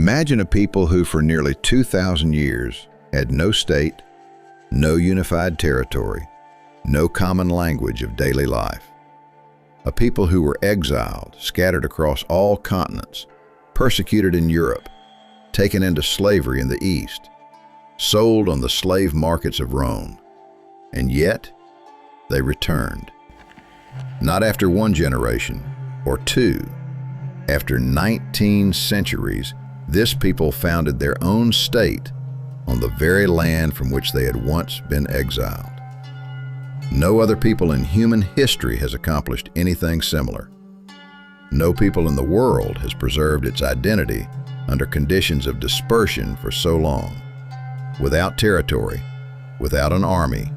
Imagine a people who for nearly 2,000 years had no state, no unified territory, no common language of daily life. A people who were exiled, scattered across all continents, persecuted in Europe, taken into slavery in the East, sold on the slave markets of Rome. And yet, they returned. Not after one generation or two. After 19 centuries, this people founded their own state on the very land from which they had once been exiled. No other people in human history has accomplished anything similar. No people in the world has preserved its identity under conditions of dispersion for so long, without territory, without an army,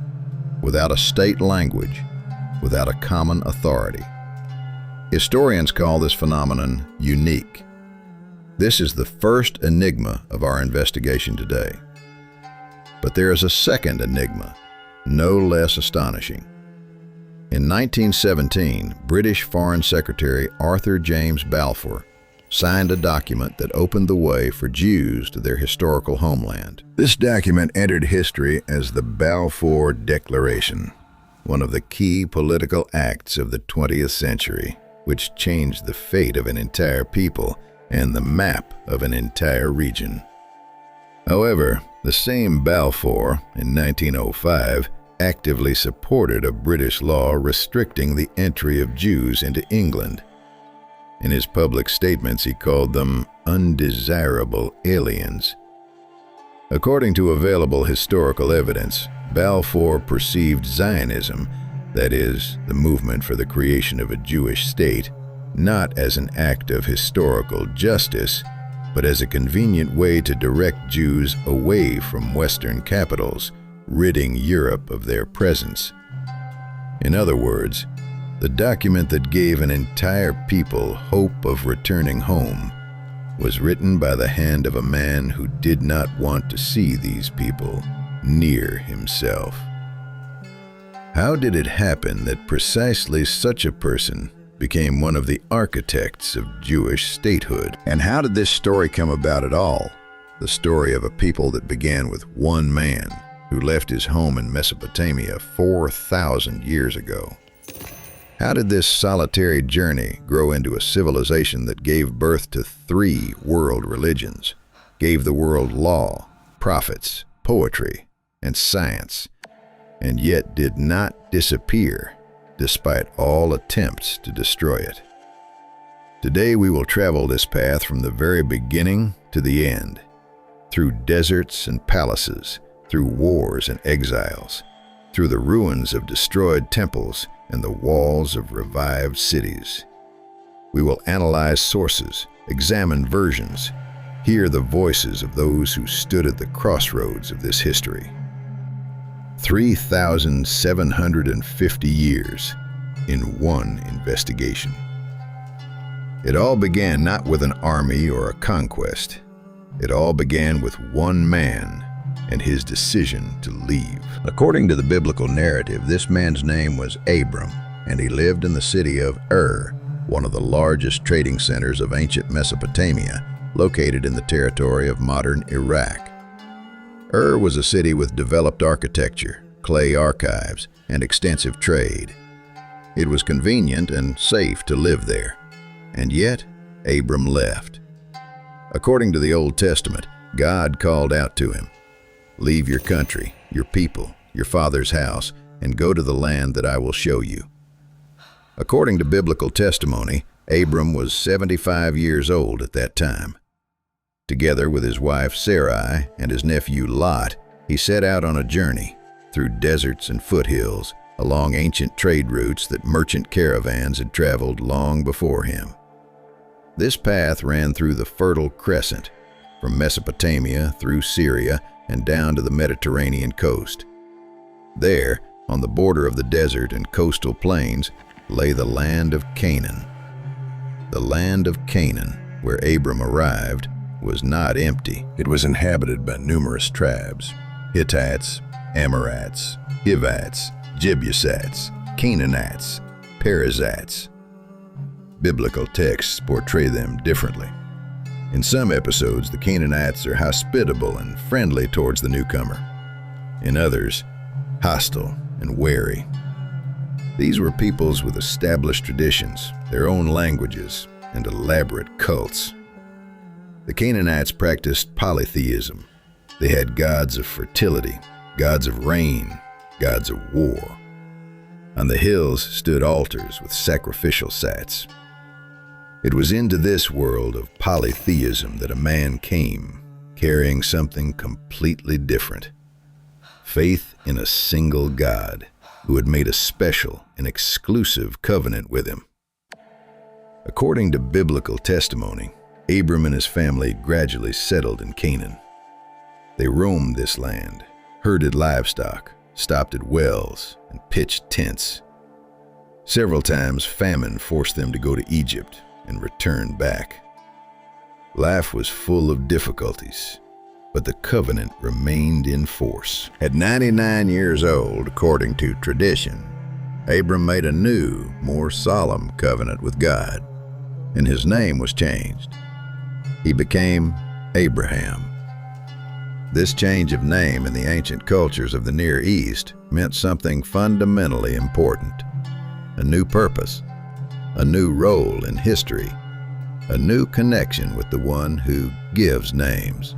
without a state language, without a common authority. Historians call this phenomenon unique. This is the first enigma of our investigation today. But there is a second enigma, no less astonishing. In 1917, British Foreign Secretary Arthur James Balfour signed a document that opened the way for Jews to their historical homeland. This document entered history as the Balfour Declaration, one of the key political acts of the 20th century, which changed the fate of an entire people and the map of an entire region. However, the same Balfour, in 1905, actively supported a British law restricting the entry of Jews into England. In his public statements, he called them undesirable aliens. According to available historical evidence, Balfour perceived Zionism, that is, the movement for the creation of a Jewish state, not as an act of historical justice, but as a convenient way to direct Jews away from Western capitals, ridding Europe of their presence. In other words, the document that gave an entire people hope of returning home was written by the hand of a man who did not want to see these people near himself. How did it happen that precisely such a person became one of the architects of Jewish statehood? And how did this story come about at all? The story of a people that began with one man who left his home in Mesopotamia 4,000 years ago. How did this solitary journey grow into a civilization that gave birth to 3 world religions, gave the world law, prophets, poetry, and science, and yet did not disappear despite all attempts to destroy it? Today we will travel this path from the very beginning to the end, through deserts and palaces, through wars and exiles, through the ruins of destroyed temples and the walls of revived cities. We will analyze sources, examine versions, hear the voices of those who stood at the crossroads of this history. 3,750 years in one investigation. It all began not with an army or a conquest. It all began with one man and his decision to leave. According to the biblical narrative, this man's name was Abram, and he lived in the city of Ur, one of the largest trading centers of ancient Mesopotamia, located in the territory of modern Iraq. Ur was a city with developed architecture, clay archives, and extensive trade. It was convenient and safe to live there, and yet Abram left. According to the Old Testament, God called out to him, "Leave your country, your people, your father's house, and go to the land that I will show you." According to biblical testimony, Abram was 75 years old at that time. Together with his wife Sarai and his nephew Lot, he set out on a journey through deserts and foothills, along ancient trade routes that merchant caravans had traveled long before him. This path ran through the Fertile Crescent, from Mesopotamia through Syria and down to the Mediterranean coast. There, on the border of the desert and coastal plains, lay the land of Canaan. The land of Canaan, where Abram arrived, was not empty. It was inhabited by numerous tribes: Hittites, Amorites, Hivites, Jebusites, Canaanites, Perizzites. Biblical texts portray them differently. In some episodes, the Canaanites are hospitable and friendly towards the newcomer. In others, hostile and wary. These were peoples with established traditions, their own languages, and elaborate cults. The Canaanites practiced polytheism. They had gods of fertility, gods of rain, gods of war. On the hills stood altars with sacrificial sats. It was into this world of polytheism that a man came, carrying something completely different. Faith in a single God who had made a special and exclusive covenant with him. According to biblical testimony, Abram and his family gradually settled in Canaan. They roamed this land, herded livestock, stopped at wells, and pitched tents. Several times famine forced them to go to Egypt and return back. Life was full of difficulties, but the covenant remained in force. At 99 years old, according to tradition, Abram made a new, more solemn covenant with God, and his name was changed. He became Abraham. This change of name in the ancient cultures of the Near East meant something fundamentally important: a new purpose, a new role in history, a new connection with the one who gives names.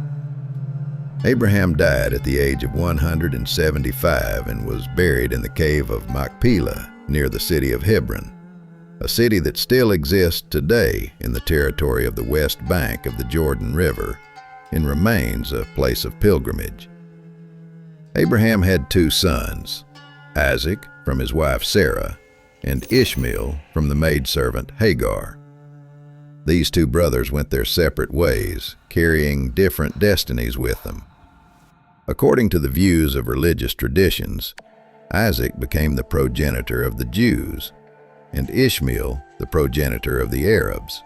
Abraham died at the age of 175 and was buried in the cave of Machpelah near the city of Hebron, a city that still exists today in the territory of the west bank of the Jordan River and remains a place of pilgrimage. Abraham had two sons, Isaac from his wife Sarah, and Ishmael from the maidservant Hagar. These two brothers went their separate ways, carrying different destinies with them. According to the views of religious traditions, Isaac became the progenitor of the Jews, and Ishmael the progenitor of the Arabs.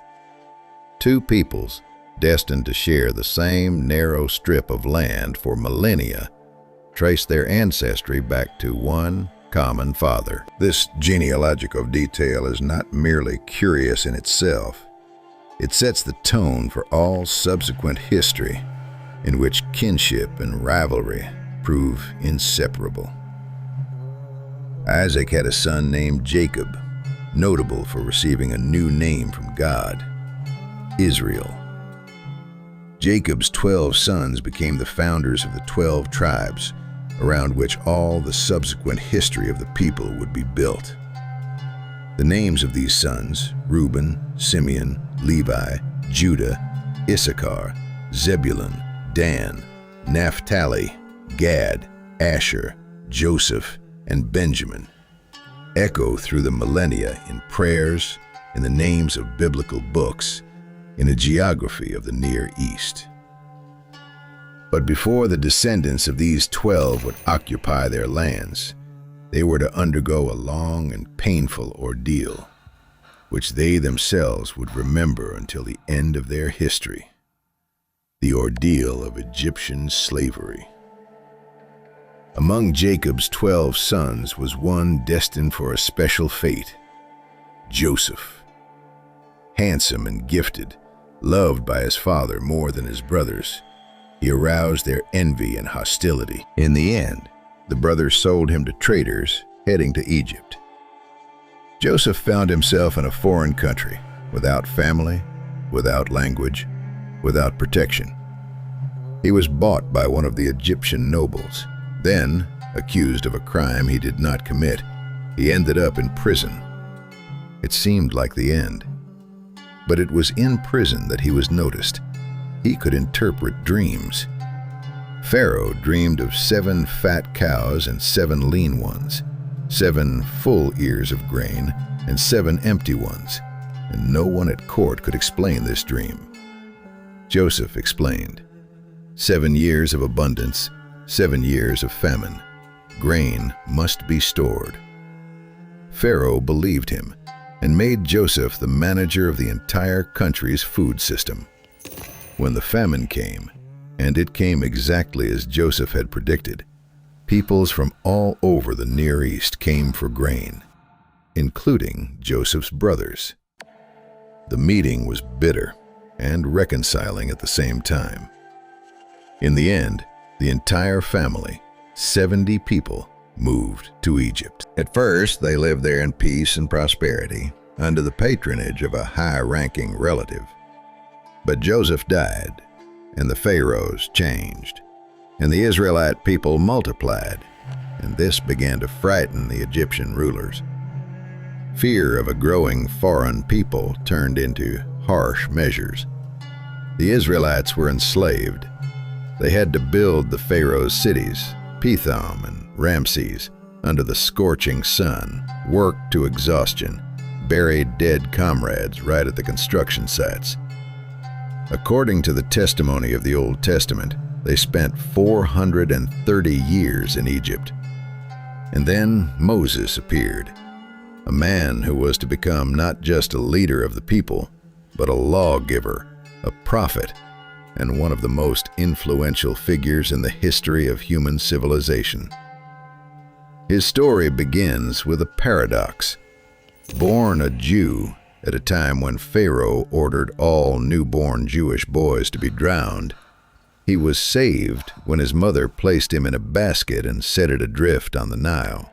Two peoples destined to share the same narrow strip of land for millennia trace their ancestry back to one common father. This genealogical detail is not merely curious in itself. It sets the tone for all subsequent history, in which kinship and rivalry prove inseparable. Isaac had a son named Jacob, notable for receiving a new name from God, Israel. Jacob's 12 sons became the founders of the 12 tribes, around which all the subsequent history of the people would be built. The names of these sons, Reuben, Simeon, Levi, Judah, Issachar, Zebulun, Dan, Naphtali, Gad, Asher, Joseph, and Benjamin, echo through the millennia in prayers, in the names of biblical books, in a geography of the Near East. But before the descendants of these 12 would occupy their lands, they were to undergo a long and painful ordeal, which they themselves would remember until the end of their history: the ordeal of Egyptian slavery. Among Jacob's 12 sons was one destined for a special fate: Joseph. Handsome and gifted, loved by his father more than his brothers, he aroused their envy and hostility. In the end, the brothers sold him to traders heading to Egypt. Joseph found himself in a foreign country, without family, without language, without protection. He was bought by one of the Egyptian nobles. Then, accused of a crime he did not commit, he ended up in prison. It seemed like the end. But it was in prison that he was noticed. He could interpret dreams. Pharaoh dreamed of 7 fat cows and 7 lean ones, 7 full ears of grain and 7 empty ones, and no one at court could explain this dream. Joseph explained: 7 years of abundance, 7 years of famine. Grain must be stored. Pharaoh believed him and made Joseph the manager of the entire country's food system. When the famine came, and it came exactly as Joseph had predicted, peoples from all over the Near East came for grain, including Joseph's brothers. The meeting was bitter, and reconciling at the same time. In the end, the entire family, 70 people, moved to Egypt. At first, they lived there in peace and prosperity, under the patronage of a high-ranking relative. But Joseph died, and the pharaohs changed, and the Israelite people multiplied, and this began to frighten the Egyptian rulers. Fear of a growing foreign people turned into harsh measures. The Israelites were enslaved. They had to build the pharaoh's cities, Pithom and Ramses, under the scorching sun, worked to exhaustion, buried dead comrades right at the construction sites. According to the testimony of the Old Testament, they spent 430 years in Egypt. And then Moses appeared, a man who was to become not just a leader of the people, but a lawgiver, a prophet, and one of the most influential figures in the history of human civilization. His story begins with a paradox. Born a Jew at a time when Pharaoh ordered all newborn Jewish boys to be drowned, he was saved when his mother placed him in a basket and set it adrift on the Nile.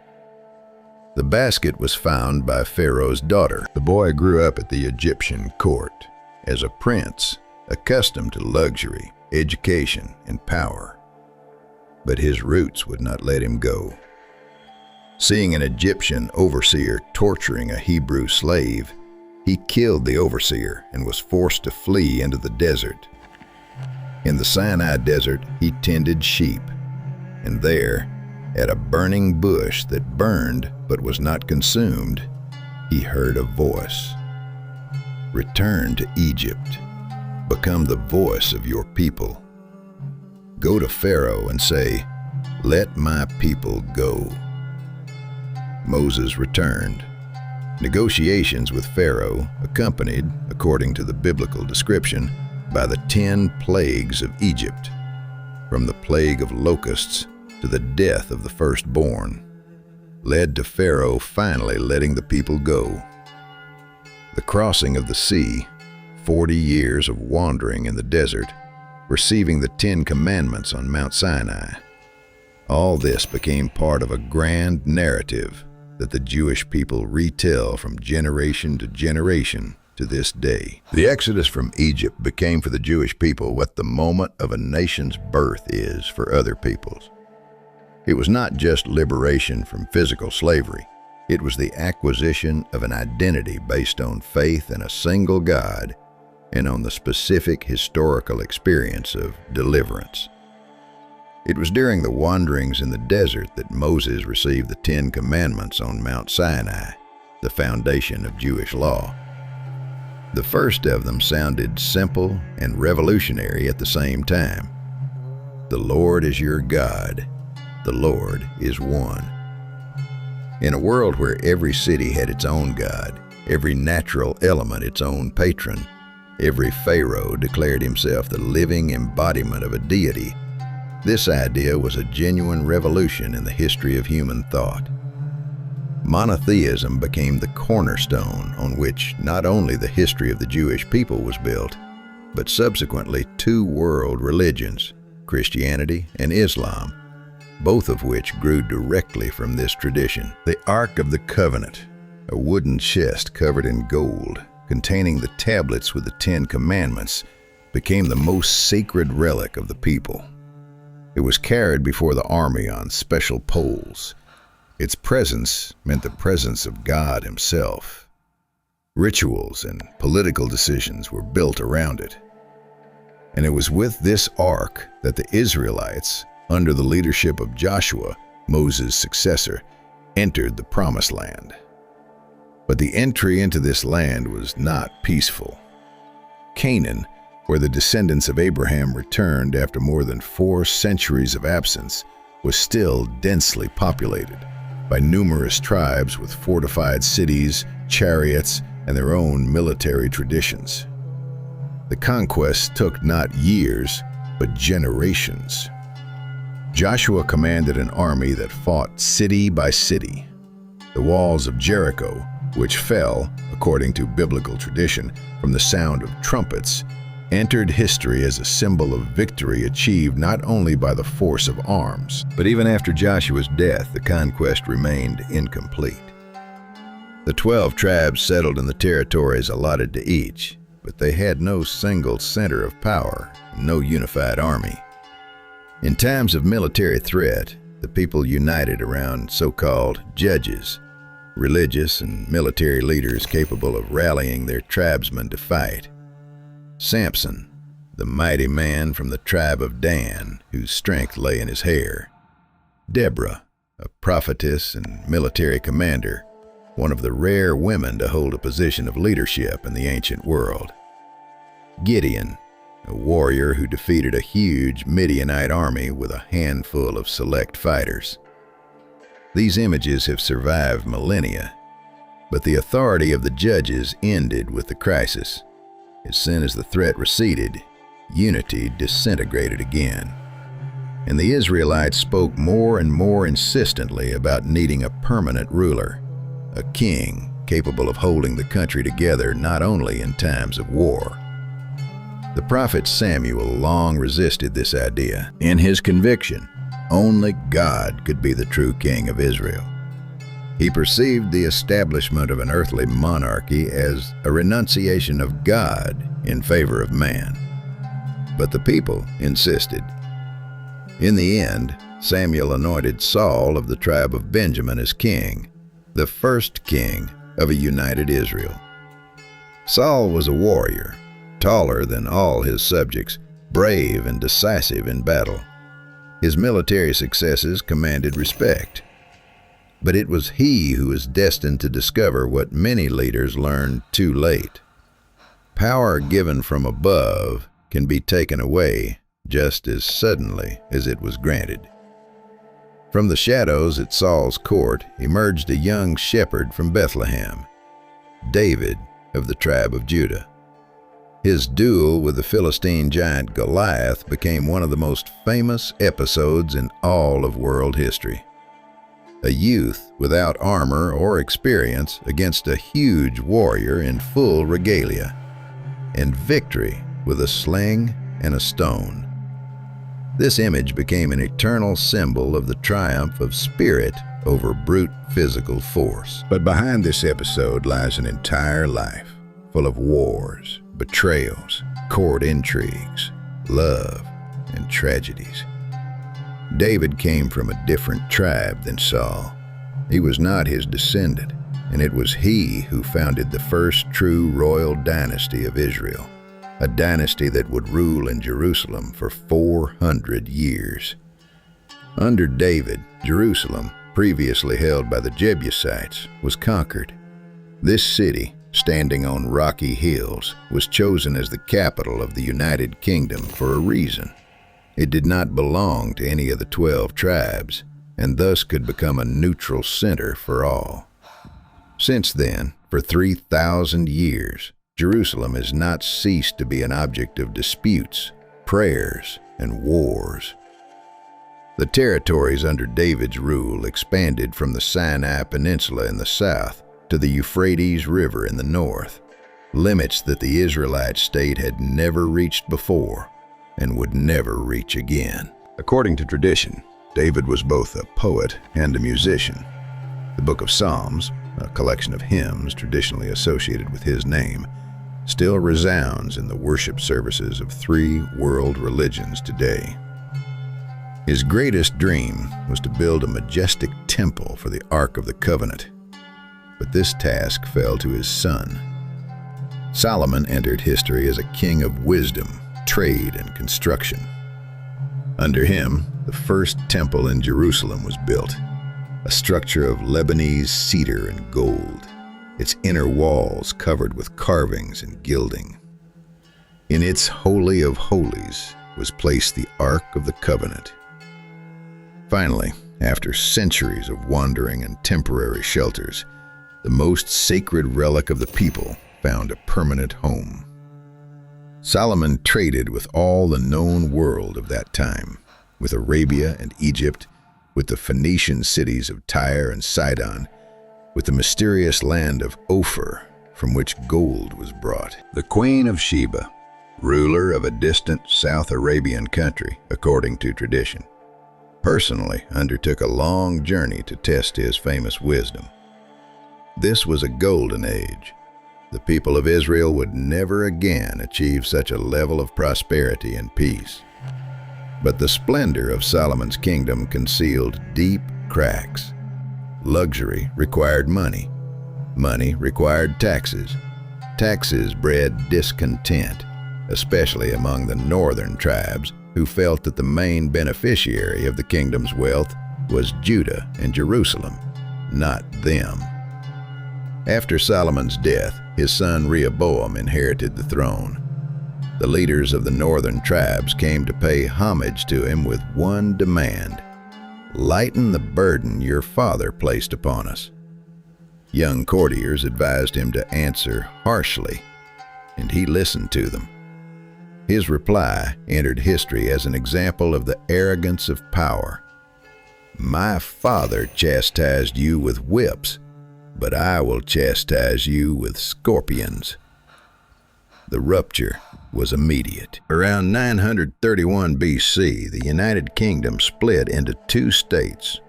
The basket was found by Pharaoh's daughter. The boy grew up at the Egyptian court as a prince, accustomed to luxury, education, and power. But his roots would not let him go. Seeing an Egyptian overseer torturing a Hebrew slave, he killed the overseer and was forced to flee into the desert. In the Sinai desert, he tended sheep, and there, at a burning bush that burned but was not consumed, he heard a voice. Return to Egypt. Become the voice of your people. Go to Pharaoh and say, "Let my people go." Moses returned. Negotiations with Pharaoh, accompanied, according to the biblical description, by the 10 plagues of Egypt, from the plague of locusts to the death of the firstborn, led to Pharaoh finally letting the people go. The crossing of the sea, 40 years of wandering in the desert, receiving the 10 commandments on Mount Sinai. All this became part of a grand narrative that the Jewish people retell from generation to generation to this day. The exodus from Egypt became for the Jewish people what the moment of a nation's birth is for other peoples. It was not just liberation from physical slavery. It was the acquisition of an identity based on faith in a single God and on the specific historical experience of deliverance. It was during the wanderings in the desert that Moses received the 10 Commandments on Mount Sinai, the foundation of Jewish law. The first of them sounded simple and revolutionary at the same time. The Lord is your God. The Lord is one. In a world where every city had its own God, every natural element its own patron, every pharaoh declared himself the living embodiment of a deity, this idea was a genuine revolution in the history of human thought. Monotheism became the cornerstone on which not only the history of the Jewish people was built, but subsequently 2 world religions, Christianity and Islam, both of which grew directly from this tradition. The Ark of the Covenant, a wooden chest covered in gold, containing the tablets with the 10 Commandments, became the most sacred relic of the people. It was carried before the army on special poles. Its presence meant the presence of God Himself. Rituals and political decisions were built around it. And it was with this ark that the Israelites, under the leadership of Joshua, Moses' successor, entered the Promised Land. But the entry into this land was not peaceful. Canaan, where the descendants of Abraham returned after more than 4 centuries of absence, was still densely populated by numerous tribes with fortified cities, chariots, and their own military traditions. The conquest took not years, but generations. Joshua commanded an army that fought city by city. The walls of Jericho, which fell, according to biblical tradition, from the sound of trumpets, entered history as a symbol of victory achieved not only by the force of arms. But even after Joshua's death, the conquest remained incomplete. The 12 tribes settled in the territories allotted to each, but they had no single center of power, no unified army. In times of military threat, the people united around so-called judges, religious and military leaders capable of rallying their tribesmen to fight. Samson, the mighty man from the tribe of Dan, whose strength lay in his hair. Deborah, a prophetess and military commander, one of the rare women to hold a position of leadership in the ancient world. Gideon, a warrior who defeated a huge Midianite army with a handful of select fighters. These images have survived millennia, but the authority of the judges ended with the crisis. As soon as the threat receded, unity disintegrated again. And the Israelites spoke more and more insistently about needing a permanent ruler, a king capable of holding the country together not only in times of war. The prophet Samuel long resisted this idea. In his conviction, only God could be the true king of Israel. He perceived the establishment of an earthly monarchy as a renunciation of God in favor of man. But the people insisted. In the end, Samuel anointed Saul of the tribe of Benjamin as king, the first king of a united Israel. Saul was a warrior, taller than all his subjects, brave and decisive in battle. His military successes commanded respect. But it was he who was destined to discover what many leaders learned too late. Power given from above can be taken away just as suddenly as it was granted. From the shadows at Saul's court emerged a young shepherd from Bethlehem, David of the tribe of Judah. His duel with the Philistine giant Goliath became one of the most famous episodes in all of world history. A youth without armor or experience against a huge warrior in full regalia, and victory with a sling and a stone. This image became an eternal symbol of the triumph of spirit over brute physical force. But behind this episode lies an entire life, full of wars, betrayals, court intrigues, love, and tragedies. David came from a different tribe than Saul. He was not his descendant, and it was he who founded the first true royal dynasty of Israel, a dynasty that would rule in Jerusalem for 400 years. Under David, Jerusalem, previously held by the Jebusites, was conquered. This city, standing on rocky hills, was chosen as the capital of the United Kingdom for a reason. It did not belong to any of the 12 tribes, and thus could become a neutral center for all. Since then, for 3,000 years, Jerusalem has not ceased to be an object of disputes, prayers, and wars. The territories under David's rule expanded from the Sinai Peninsula in the south to the Euphrates River in the north, limits that the Israelite state had never reached before and would never reach again. According to tradition, David was both a poet and a musician. The Book of Psalms, a collection of hymns traditionally associated with his name, still resounds in the worship services of 3 world religions today. His greatest dream was to build a majestic temple for the Ark of the Covenant, but this task fell to his son. Solomon entered history as a king of wisdom, trade, and construction. Under him, the first temple in Jerusalem was built, a structure of Lebanese cedar and gold, its inner walls covered with carvings and gilding. In its Holy of Holies was placed the Ark of the Covenant. Finally, after centuries of wandering and temporary shelters, the most sacred relic of the people found a permanent home. Solomon traded with all the known world of that time, with Arabia and Egypt, with the Phoenician cities of Tyre and Sidon, with the mysterious land of Ophir, from which gold was brought. The Queen of Sheba, ruler of a distant South Arabian country, according to tradition, personally undertook a long journey to test his famous wisdom. This was a golden age. The people of Israel would never again achieve such a level of prosperity and peace. But the splendor of Solomon's kingdom concealed deep cracks. Luxury required money. Money required taxes. Taxes bred discontent, especially among the northern tribes, who felt that the main beneficiary of the kingdom's wealth was Judah and Jerusalem, not them. After Solomon's death, his son Rehoboam inherited the throne. The leaders of the northern tribes came to pay homage to him with one demand: lighten the burden your father placed upon us. Young courtiers advised him to answer harshly, and he listened to them. His reply entered history as an example of the arrogance of power. "My father chastised you with whips, but I will chastise you with scorpions." The rupture was immediate. Around 931 BC, the United Kingdom split into two states.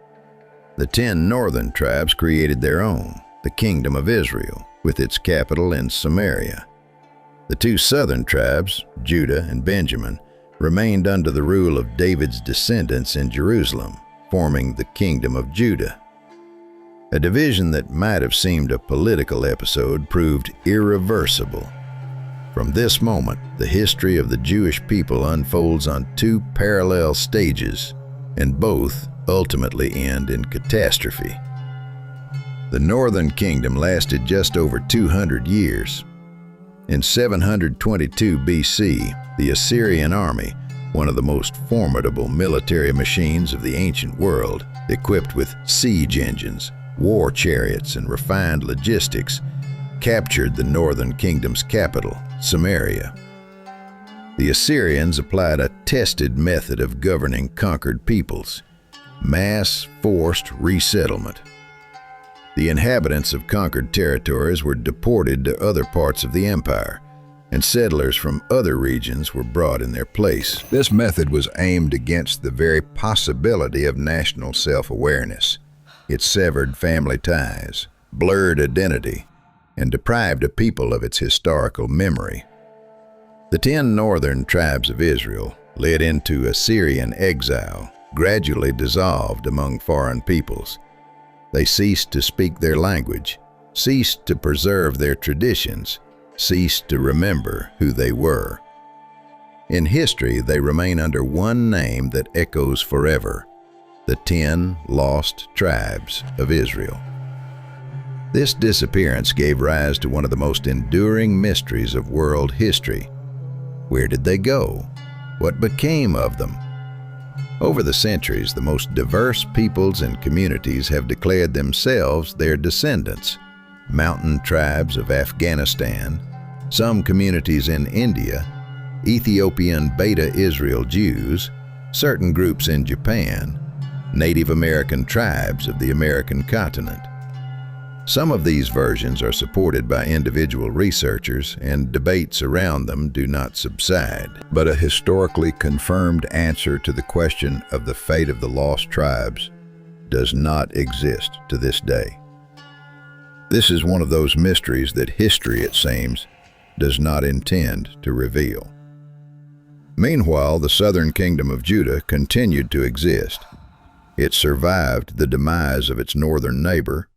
The 10 northern tribes created their own, the Kingdom of Israel, with its capital in Samaria. The 2 southern tribes, Judah and Benjamin, remained under the rule of David's descendants in Jerusalem, forming the Kingdom of Judah. A division that might have seemed a political episode proved irreversible. From this moment, the history of the Jewish people unfolds on 2 parallel stages, and both ultimately end in catastrophe. The northern kingdom lasted just over 200 years. In 722 BC, the Assyrian army, one of the most formidable military machines of the ancient world, equipped with siege engines, war chariots, and refined logistics, captured the northern kingdom's capital, Samaria. The Assyrians applied a tested method of governing conquered peoples: mass forced resettlement. The inhabitants of conquered territories were deported to other parts of the empire, and settlers from other regions were brought in their place. This method was aimed against the very possibility of national self-awareness. It severed family ties, blurred identity, and deprived a people of its historical memory. The 10 northern tribes of Israel, led into Assyrian exile, gradually dissolved among foreign peoples. They ceased to speak their language, ceased to preserve their traditions, ceased to remember who they were. In history, they remain under one name that echoes forever: the 10 lost tribes of Israel. This disappearance gave rise to one of the most enduring mysteries of world history. Where did they go? What became of them? Over the centuries, the most diverse peoples and communities have declared themselves their descendants. Mountain tribes of Afghanistan, some communities in India, Ethiopian Beta Israel Jews, certain groups in Japan, Native American tribes of the American continent. Some of these versions are supported by individual researchers, and debates around them do not subside. But a historically confirmed answer to the question of the fate of the lost tribes does not exist to this day. This is one of those mysteries that history, it seems, does not intend to reveal. Meanwhile, the southern kingdom of Judah continued to exist. It survived the demise of its northern neighbor,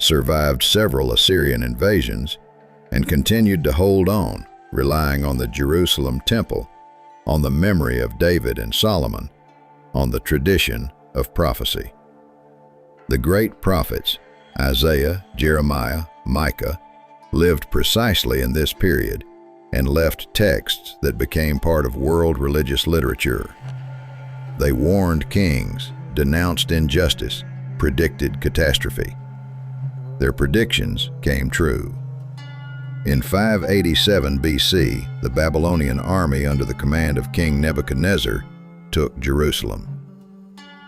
survived several Assyrian invasions, and continued to hold on, relying on the Jerusalem temple, on the memory of David and Solomon, on the tradition of prophecy. The great prophets, Isaiah, Jeremiah, Micah, lived precisely in this period and left texts that became part of world religious literature. They warned kings, denounced injustice, predicted catastrophe. Their predictions came true. In 587 BC, the Babylonian army under the command of King Nebuchadnezzar took Jerusalem.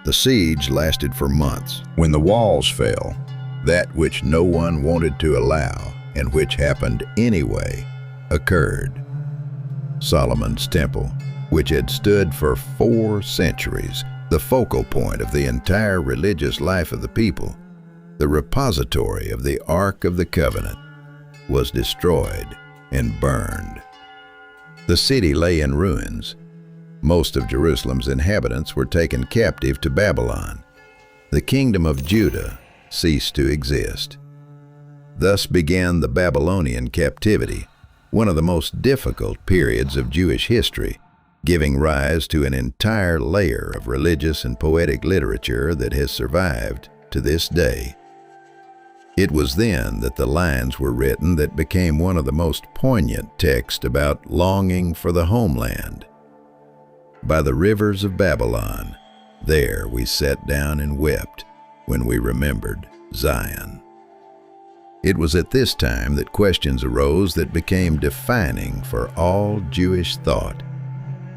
The siege lasted for months. When the walls fell, that which no one wanted to allow, and which happened anyway, occurred. Solomon's Temple, which had stood for 4 centuries, the focal point of the entire religious life of the people, the repository of the Ark of the Covenant, was destroyed and burned. The city lay in ruins. Most of Jerusalem's inhabitants were taken captive to Babylon. The kingdom of Judah ceased to exist. Thus began the Babylonian captivity, one of the most difficult periods of Jewish history, giving rise to an entire layer of religious and poetic literature that has survived to this day. It was then that the lines were written that became one of the most poignant texts about longing for the homeland. By the rivers of Babylon, there we sat down and wept when we remembered Zion. It was at this time that questions arose that became defining for all Jewish thought.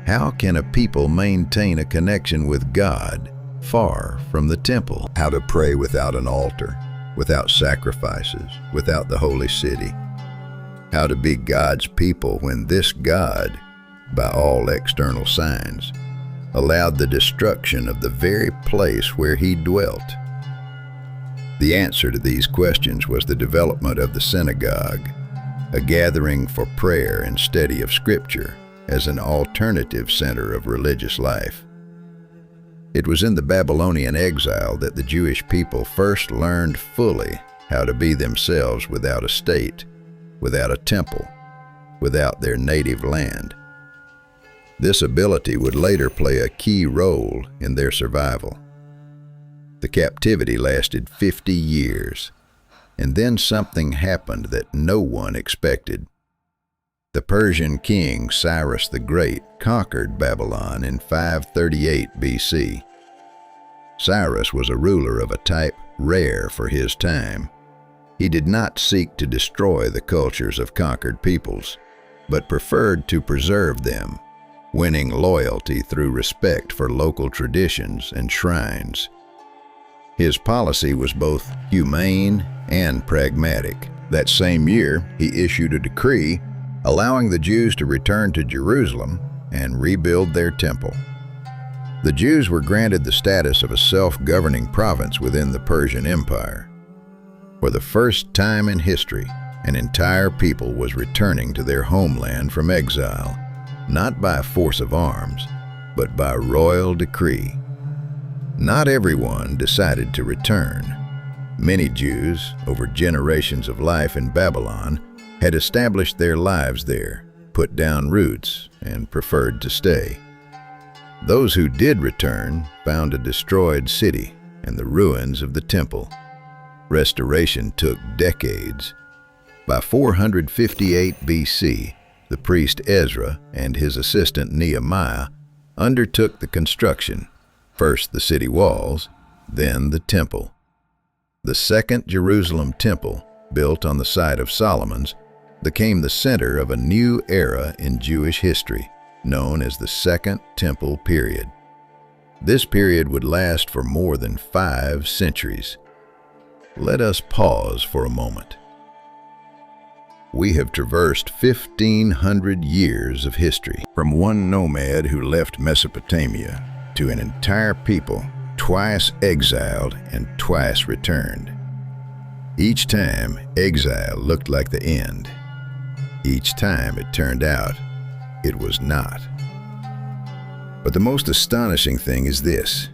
How can a people maintain a connection with God far from the temple? How to pray without an altar, without sacrifices, without the holy city. How to be God's people when this God, by all external signs, allowed the destruction of the very place where he dwelt. The answer to these questions was the development of the synagogue, a gathering for prayer and study of Scripture as an alternative center of religious life. It was in the Babylonian exile that the Jewish people first learned fully how to be themselves without a state, without a temple, without their native land. This ability would later play a key role in their survival. The captivity lasted 50 years, and then something happened that no one expected. The Persian king Cyrus the Great conquered Babylon in 538 BC. Cyrus was a ruler of a type rare for his time. He did not seek to destroy the cultures of conquered peoples, but preferred to preserve them, winning loyalty through respect for local traditions and shrines. His policy was both humane and pragmatic. That same year, he issued a decree allowing the Jews to return to Jerusalem and rebuild their temple. The Jews were granted the status of a self-governing province within the Persian Empire. For the first time in history, an entire people was returning to their homeland from exile, not by force of arms, but by royal decree. Not everyone decided to return. Many Jews, over generations of life in Babylon, had established their lives there, put down roots, and preferred to stay. Those who did return found a destroyed city and the ruins of the temple. Restoration took decades. By 458 BC, the priest Ezra and his assistant Nehemiah undertook the construction, first the city walls, then the temple. The second Jerusalem temple, built on the site of Solomon's, became the center of a new era in Jewish history, known as the Second Temple period. This period would last for more than 5 centuries. Let us pause for a moment. We have traversed 1,500 years of history, from one nomad who left Mesopotamia to an entire people twice exiled and twice returned. Each time, exile looked like the end. Each time it turned out, it was not. But the most astonishing thing is this.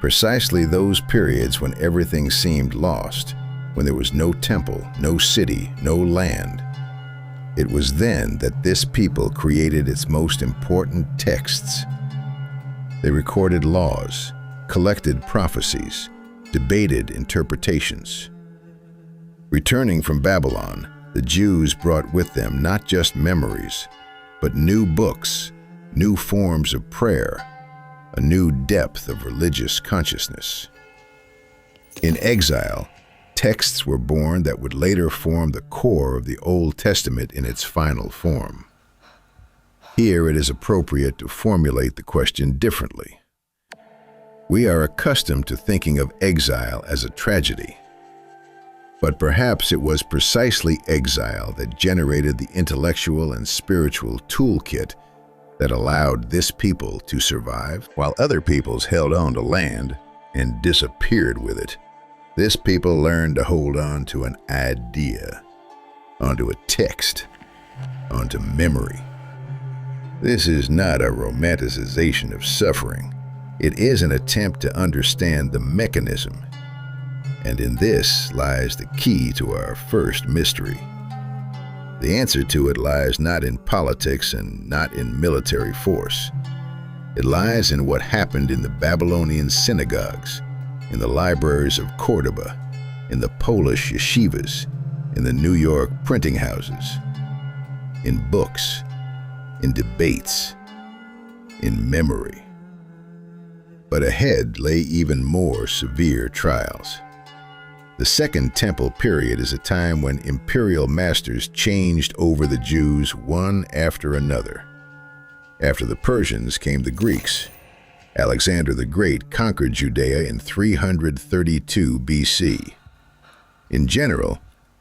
Precisely those periods when everything seemed lost, when there was no temple, no city, no land, it was then that this people created its most important texts. They recorded laws, collected prophecies, debated interpretations. Returning from Babylon, the Jews brought with them not just memories, but new books, new forms of prayer, a new depth of religious consciousness. In exile, texts were born that would later form the core of the Old Testament in its final form. Here it is appropriate to formulate the question differently. We are accustomed to thinking of exile as a tragedy. But perhaps it was precisely exile that generated the intellectual and spiritual toolkit that allowed this people to survive, while other peoples held on to land and disappeared with it. This people learned to hold on to an idea, onto a text, onto memory. This is not a romanticization of suffering. It is an attempt to understand the mechanism, and in this lies the key to our first mystery. The answer to it lies not in politics and not in military force. It lies in what happened in the Babylonian synagogues, in the libraries of Cordoba, in the Polish yeshivas, in the New York printing houses, in books, in debates, in memory. But ahead lay even more severe trials. The Second Temple period is a time when imperial masters changed over the Jews one after another. After the Persians came the Greeks. Alexander the Great conquered Judea in 332 BC. In general,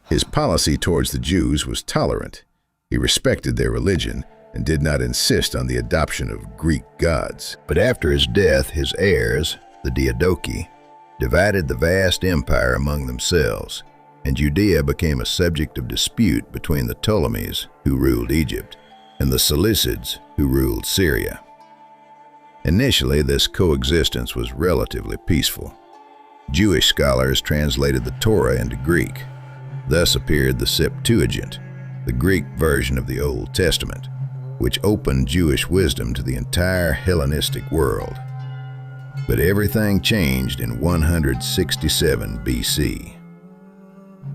his policy towards the Jews was tolerant. He respected their religion and did not insist on the adoption of Greek gods. But after his death, his heirs, the Diadochi, divided the vast empire among themselves, and Judea became a subject of dispute between the Ptolemies, who ruled Egypt, and the Seleucids, who ruled Syria. Initially, this coexistence was relatively peaceful. Jewish scholars translated the Torah into Greek. Thus appeared the Septuagint, the Greek version of the Old Testament, which opened Jewish wisdom to the entire Hellenistic world. But everything changed in 167 BC.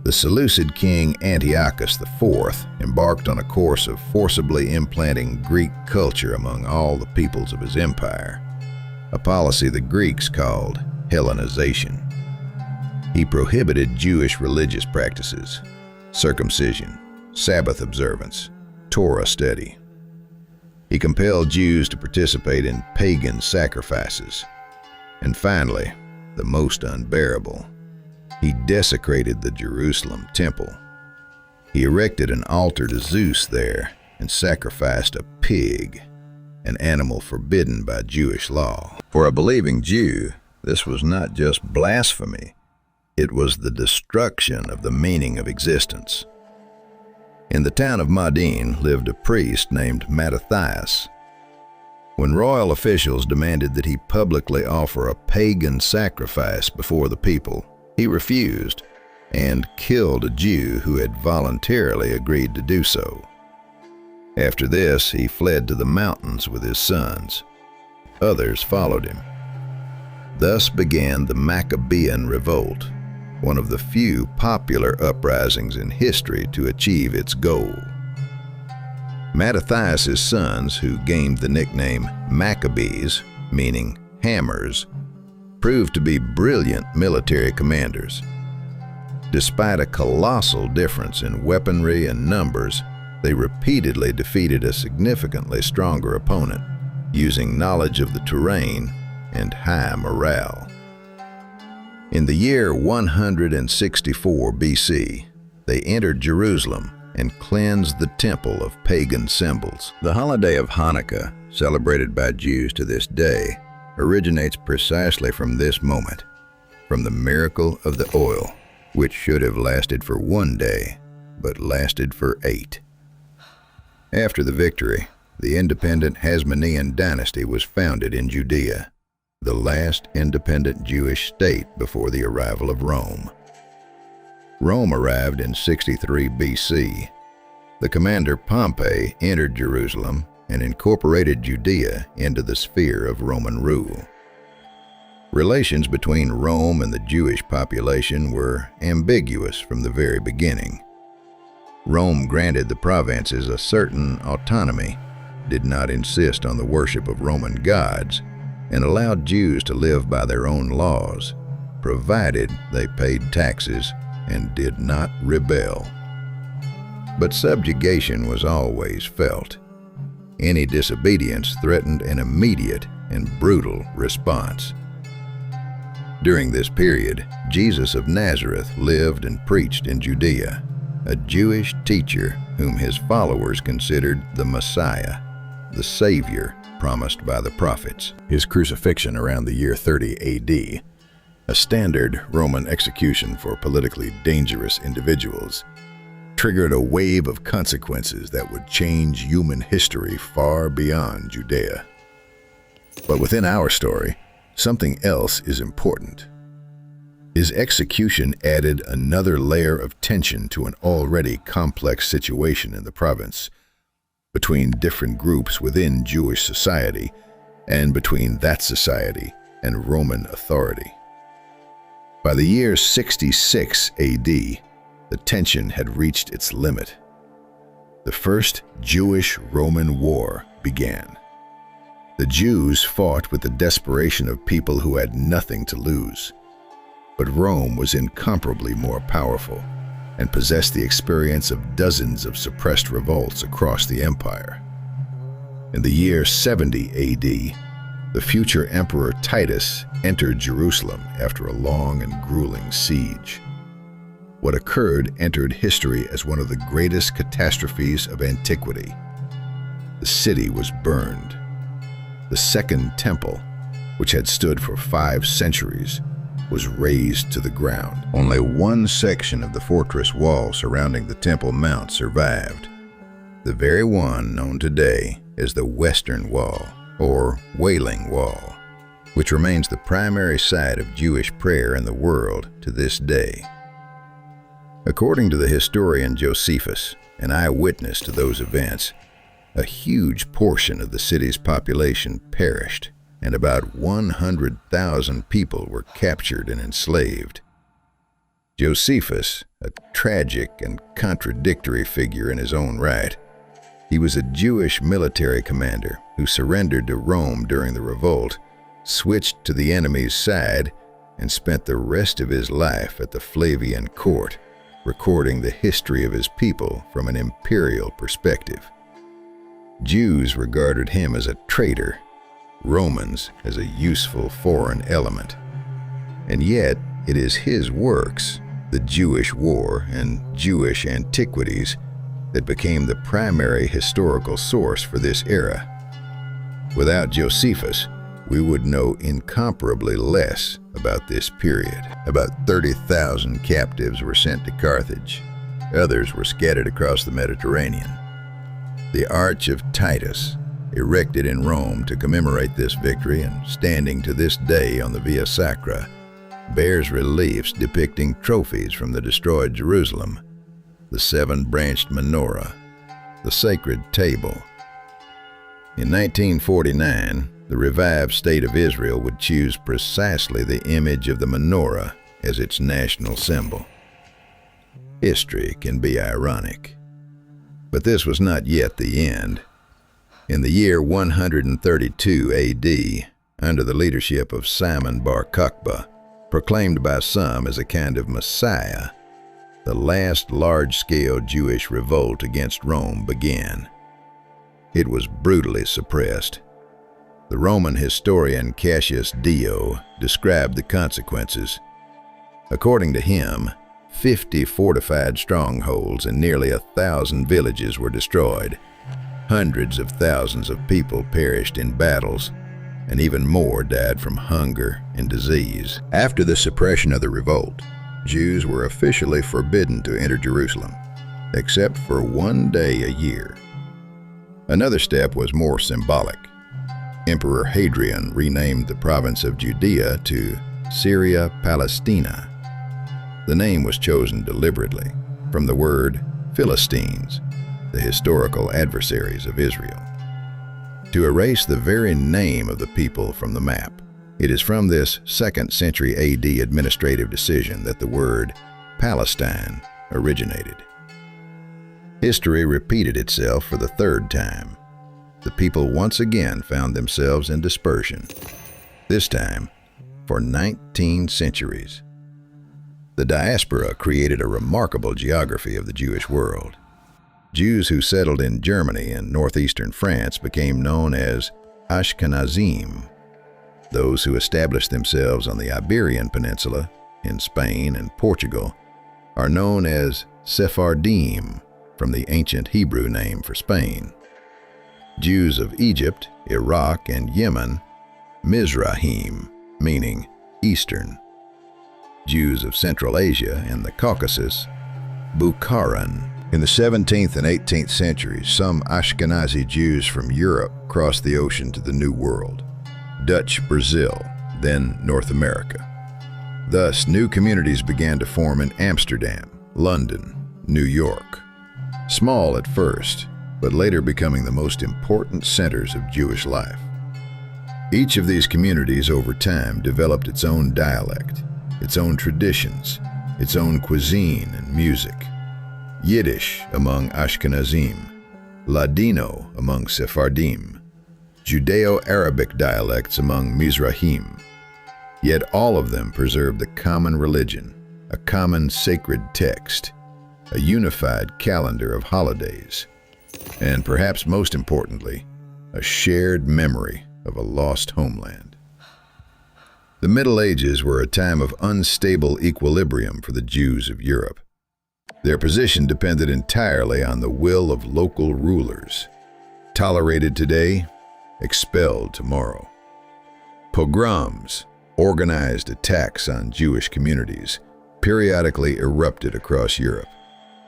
The Seleucid king Antiochus IV embarked on a course of forcibly implanting Greek culture among all the peoples of his empire, a policy the Greeks called Hellenization. He prohibited Jewish religious practices, circumcision, Sabbath observance, Torah study. He compelled Jews to participate in pagan sacrifices. And finally, the most unbearable, he desecrated the Jerusalem temple. He erected an altar to Zeus there and sacrificed a pig, an animal forbidden by Jewish law. For a believing Jew, this was not just blasphemy, it was the destruction of the meaning of existence. In the town of Modin lived a priest named Mattathias. When royal officials demanded that he publicly offer a pagan sacrifice before the people, he refused and killed a Jew who had voluntarily agreed to do so. After this, he fled to the mountains with his sons. Others followed him. Thus began the Maccabean Revolt, one of the few popular uprisings in history to achieve its goal. Mattathias' sons, who gained the nickname Maccabees, meaning hammers, proved to be brilliant military commanders. Despite a colossal difference in weaponry and numbers, they repeatedly defeated a significantly stronger opponent, using knowledge of the terrain and high morale. In the year 164 BC, they entered Jerusalem and cleansed the temple of pagan symbols. The holiday of Hanukkah, celebrated by Jews to this day, originates precisely from this moment, from the miracle of the oil, which should have lasted for 1 day, but lasted for 8. After the victory, the independent Hasmonean dynasty was founded in Judea, the last independent Jewish state before the arrival of Rome. Rome arrived in 63 BC. The commander Pompey entered Jerusalem and incorporated Judea into the sphere of Roman rule. Relations between Rome and the Jewish population were ambiguous from the very beginning. Rome granted the provinces a certain autonomy, did not insist on the worship of Roman gods, and allowed Jews to live by their own laws, provided they paid taxes and did not rebel. But subjugation was always felt. Any disobedience threatened an immediate and brutal response. During this period, Jesus of Nazareth lived and preached in Judea, a Jewish teacher whom his followers considered the Messiah, the Savior promised by the prophets. His crucifixion around the year 30 AD, a standard Roman execution for politically dangerous individuals, triggered a wave of consequences that would change human history far beyond Judea. But within our story, something else is important. His execution added another layer of tension to an already complex situation in the province, between different groups within Jewish society and between that society and Roman authority. By the year 66 AD, the tension had reached its limit. The First Jewish-Roman War began. The Jews fought with the desperation of people who had nothing to lose. But Rome was incomparably more powerful and possessed the experience of dozens of suppressed revolts across the empire. In the year 70 AD, the future Emperor Titus entered Jerusalem after a long and grueling siege. What occurred entered history as one of the greatest catastrophes of antiquity. The city was burned. The Second Temple, which had stood for 5 centuries, was razed to the ground. Only one section of the fortress wall surrounding the Temple Mount survived, the very one known today as the Western Wall, or Wailing Wall, which remains the primary site of Jewish prayer in the world to this day. According to the historian Josephus, an eyewitness to those events, a huge portion of the city's population perished, and about 100,000 people were captured and enslaved. Josephus, a tragic and contradictory figure in his own right, he was a Jewish military commander who surrendered to Rome during the revolt, switched to the enemy's side, and spent the rest of his life at the Flavian court, recording the history of his people from an imperial perspective. Jews regarded him as a traitor, Romans as a useful foreign element. And yet, it is his works, the Jewish War and Jewish antiquities, that became the primary historical source for this era. Without Josephus, we would know incomparably less about this period. About 30,000 captives were sent to Carthage. Others were scattered across the Mediterranean. The Arch of Titus, erected in Rome to commemorate this victory and standing to this day on the Via Sacra, bears reliefs depicting trophies from the destroyed Jerusalem, the 7-branched menorah, the sacred table. In 1949, the revived state of Israel would choose precisely the image of the menorah as its national symbol. History can be ironic. But this was not yet the end. In the year 132 AD, under the leadership of Simon Bar Kokhba, proclaimed by some as a kind of Messiah, the last large-scale Jewish revolt against Rome began. It was brutally suppressed. The Roman historian Cassius Dio described the consequences. According to him, 50 fortified strongholds and nearly 1,000 villages were destroyed. Hundreds of thousands of people perished in battles, and even more died from hunger and disease. After the suppression of the revolt, Jews were officially forbidden to enter Jerusalem, except for one day a year. Another step was more symbolic. Emperor Hadrian renamed the province of Judea to Syria Palestina. The name was chosen deliberately from the word Philistines, the historical adversaries of Israel, to erase the very name of the people from the map. It is from this 2nd century AD administrative decision that the word Palestine originated. History repeated itself for the 3rd time. The people once again found themselves in dispersion, this time for 19 centuries. The diaspora created a remarkable geography of the Jewish world. Jews who settled in Germany and northeastern France became known as Ashkenazim. Those who established themselves on the Iberian Peninsula, in Spain and Portugal, are known as Sephardim, from the ancient Hebrew name for Spain. Jews of Egypt, Iraq, and Yemen, Mizrahim, meaning Eastern. Jews of Central Asia and the Caucasus, Bukharan. In the 17th and 18th centuries, some Ashkenazi Jews from Europe crossed the ocean to the New World, Dutch Brazil, then North America. Thus, new communities began to form in Amsterdam, London, New York. Small at first, but later becoming the most important centers of Jewish life. Each of these communities over time developed its own dialect, its own traditions, its own cuisine and music. Yiddish among Ashkenazim, Ladino among Sephardim, Judeo-Arabic dialects among Mizrahim. Yet all of them preserved the common religion, a common sacred text, a unified calendar of holidays, and perhaps most importantly, a shared memory of a lost homeland. The Middle Ages were a time of unstable equilibrium for the Jews of Europe. Their position depended entirely on the will of local rulers. Tolerated today, expelled tomorrow. Pogroms, organized attacks on Jewish communities, periodically erupted across Europe,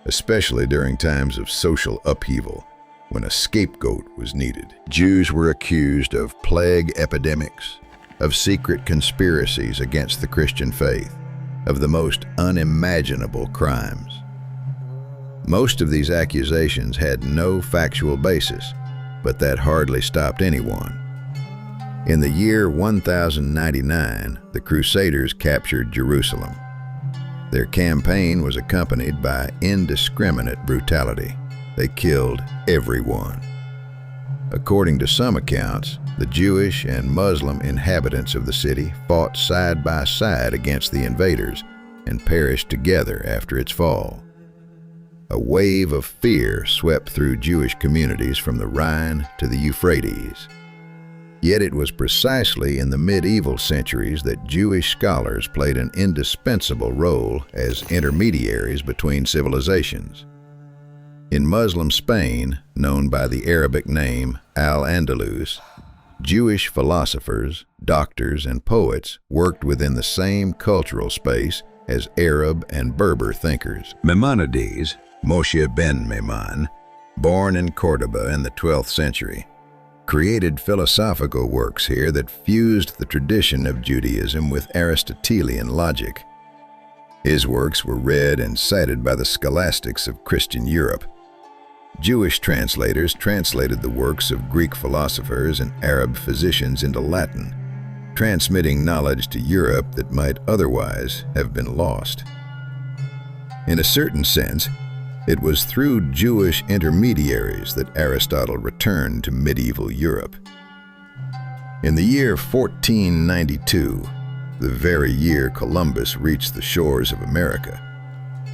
especially during times of social upheaval, when a scapegoat was needed. Jews were accused of plague epidemics, of secret conspiracies against the Christian faith, of the most unimaginable crimes. Most of these accusations had no factual basis, but that hardly stopped anyone. In the year 1099, the Crusaders captured Jerusalem. Their campaign was accompanied by indiscriminate brutality. They killed everyone. According to some accounts, the Jewish and Muslim inhabitants of the city fought side by side against the invaders and perished together after its fall. A wave of fear swept through Jewish communities from the Rhine to the Euphrates. Yet it was precisely in the medieval centuries that Jewish scholars played an indispensable role as intermediaries between civilizations. In Muslim Spain, known by the Arabic name Al-Andalus, Jewish philosophers, doctors, and poets worked within the same cultural space as Arab and Berber thinkers. Maimonides, Moshe ben Maimon, born in Cordoba in the 12th century, created philosophical works here that fused the tradition of Judaism with Aristotelian logic. His works were read and cited by the scholastics of Christian Europe. Jewish translators translated the works of Greek philosophers and Arab physicians into Latin, transmitting knowledge to Europe that might otherwise have been lost. In a certain sense, it was through Jewish intermediaries that Aristotle returned to medieval Europe. In the year 1492, the very year Columbus reached the shores of America,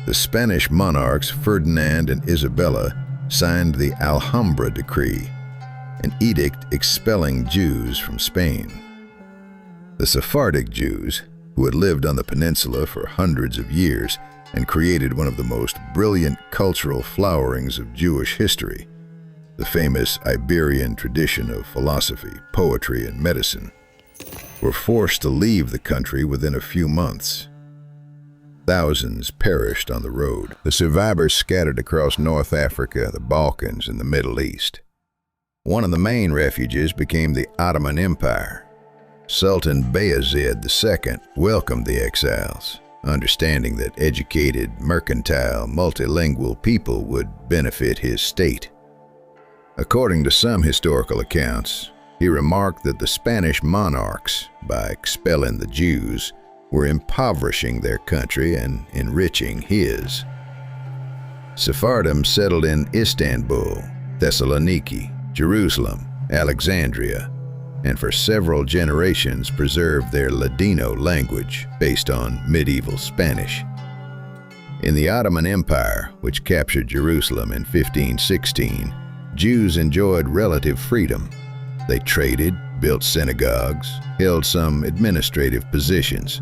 the Spanish monarchs Ferdinand and Isabella signed the Alhambra Decree, an edict expelling Jews from Spain. The Sephardic Jews, who had lived on the peninsula for hundreds of years and created one of the most brilliant cultural flowerings of Jewish history, the famous Iberian tradition of philosophy, poetry, and medicine, were forced to leave the country within a few months. Thousands perished on the road. The survivors scattered across North Africa, the Balkans, and the Middle East. One of the main refuges became the Ottoman Empire. Sultan Bayezid II welcomed the exiles, understanding that educated, mercantile, multilingual people would benefit his state. According to some historical accounts, he remarked that the Spanish monarchs, by expelling the Jews, were impoverishing their country and enriching his. Sephardim settled in Istanbul, Thessaloniki, Jerusalem, Alexandria, and for several generations preserved their Ladino language based on medieval Spanish. In the Ottoman Empire, which captured Jerusalem in 1516, Jews enjoyed relative freedom. They traded, built synagogues, held some administrative positions.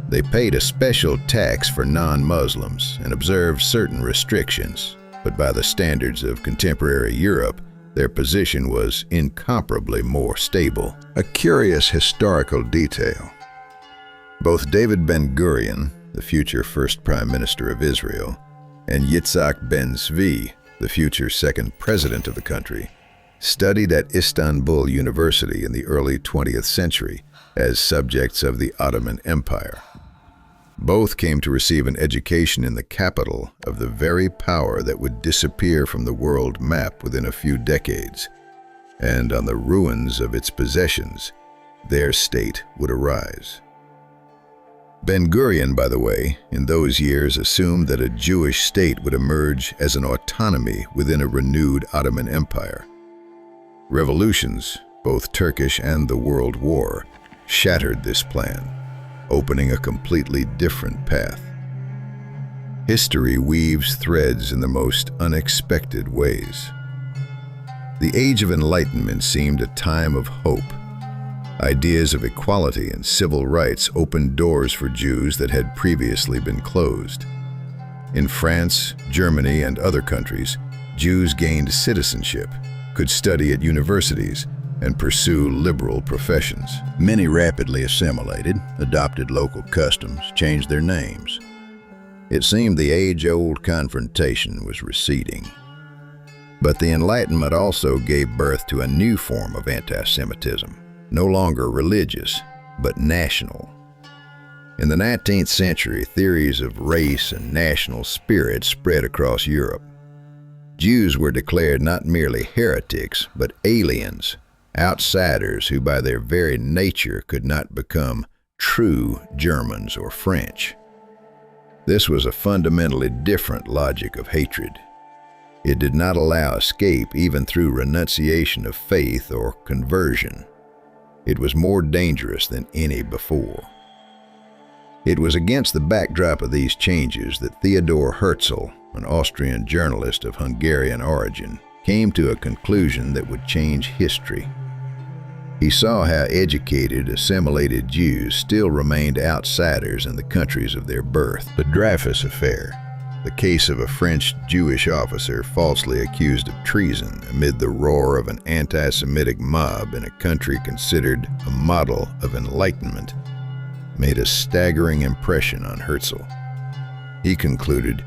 They paid a special tax for non-Muslims and observed certain restrictions, but by the standards of contemporary Europe, their position was incomparably more stable. A curious historical detail. Both David Ben-Gurion, the future first Prime Minister of Israel, and Yitzhak Ben-Zvi, the future second president of the country, studied at Istanbul University in the early 20th century as subjects of the Ottoman Empire. Both came to receive an education in the capital of the very power that would disappear from the world map within a few decades, and on the ruins of its possessions, their state would arise. Ben-Gurion, by the way, in those years assumed that a Jewish state would emerge as an autonomy within a renewed Ottoman Empire. Revolutions, both Turkish and the World War, shattered this plan, opening a completely different path. History weaves threads in the most unexpected ways. The Age of Enlightenment seemed a time of hope. Ideas of equality and civil rights opened doors for Jews that had previously been closed. In France, Germany, and other countries, Jews gained citizenship, could study at universities, and pursue liberal professions. Many rapidly assimilated, adopted local customs, changed their names. It seemed the age-old confrontation was receding. But the Enlightenment also gave birth to a new form of anti-Semitism, no longer religious, but national. In the 19th century, theories of race and national spirit spread across Europe. Jews were declared not merely heretics, but aliens, outsiders who by their very nature could not become true Germans or French. This was a fundamentally different logic of hatred. It did not allow escape even through renunciation of faith or conversion. It was more dangerous than any before. It was against the backdrop of these changes that Theodor Herzl, an Austrian journalist of Hungarian origin, came to a conclusion that would change history. He saw how educated, assimilated Jews still remained outsiders in the countries of their birth. The Dreyfus Affair, the case of a French Jewish officer falsely accused of treason amid the roar of an anti-Semitic mob in a country considered a model of enlightenment, made a staggering impression on Herzl. He concluded,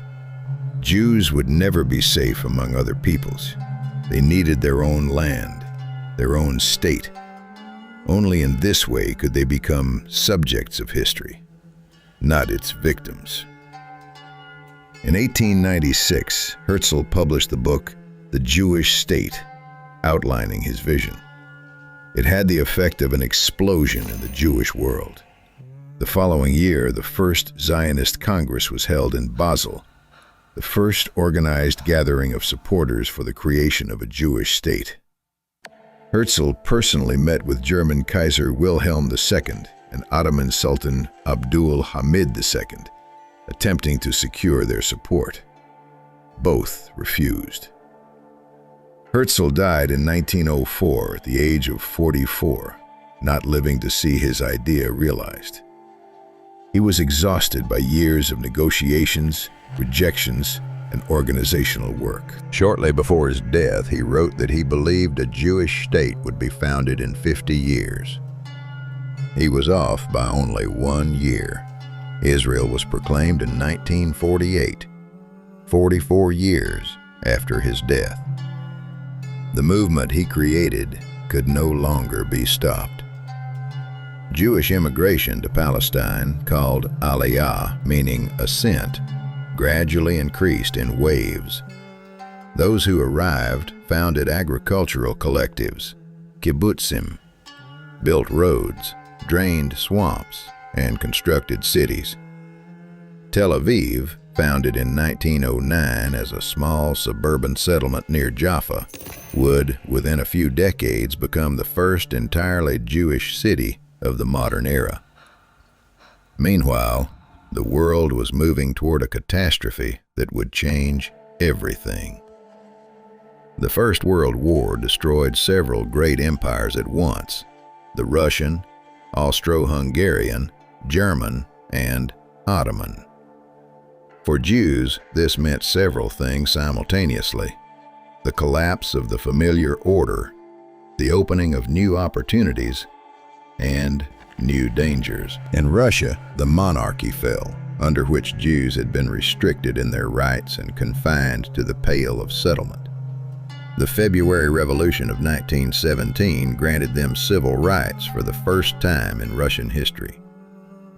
Jews would never be safe among other peoples. They needed their own land, their own state. Only in this way could they become subjects of history, not its victims. In 1896, Herzl published the book, The Jewish State, outlining his vision. It had the effect of an explosion in the Jewish world. The following year, the first Zionist Congress was held in Basel, the first organized gathering of supporters for the creation of a Jewish state. Herzl personally met with German Kaiser Wilhelm II and Ottoman Sultan Abdul Hamid II, attempting to secure their support. Both refused. Herzl died in 1904 at the age of 44, not living to see his idea realized. He was exhausted by years of negotiations, rejections, and organizational work. Shortly before his death, he wrote that he believed a Jewish state would be founded in 50 years. He was off by only 1 year. Israel was proclaimed in 1948, 44 years after his death. The movement he created could no longer be stopped. Jewish immigration to Palestine, called Aliyah, meaning ascent, gradually increased in waves. Those who arrived founded agricultural collectives, kibbutzim, built roads, drained swamps, and constructed cities. Tel Aviv, founded in 1909 as a small suburban settlement near Jaffa, would, within a few decades, become the first entirely Jewish city of the modern era. Meanwhile, the world was moving toward a catastrophe that would change everything. The First World War destroyed several great empires at once: the Russian, Austro-Hungarian, German, and Ottoman. For Jews, this meant several things simultaneously: the collapse of the familiar order, the opening of new opportunities, and new dangers. In Russia, the monarchy fell, under which Jews had been restricted in their rights and confined to the Pale of Settlement. The February Revolution of 1917 granted them civil rights for the first time in Russian history.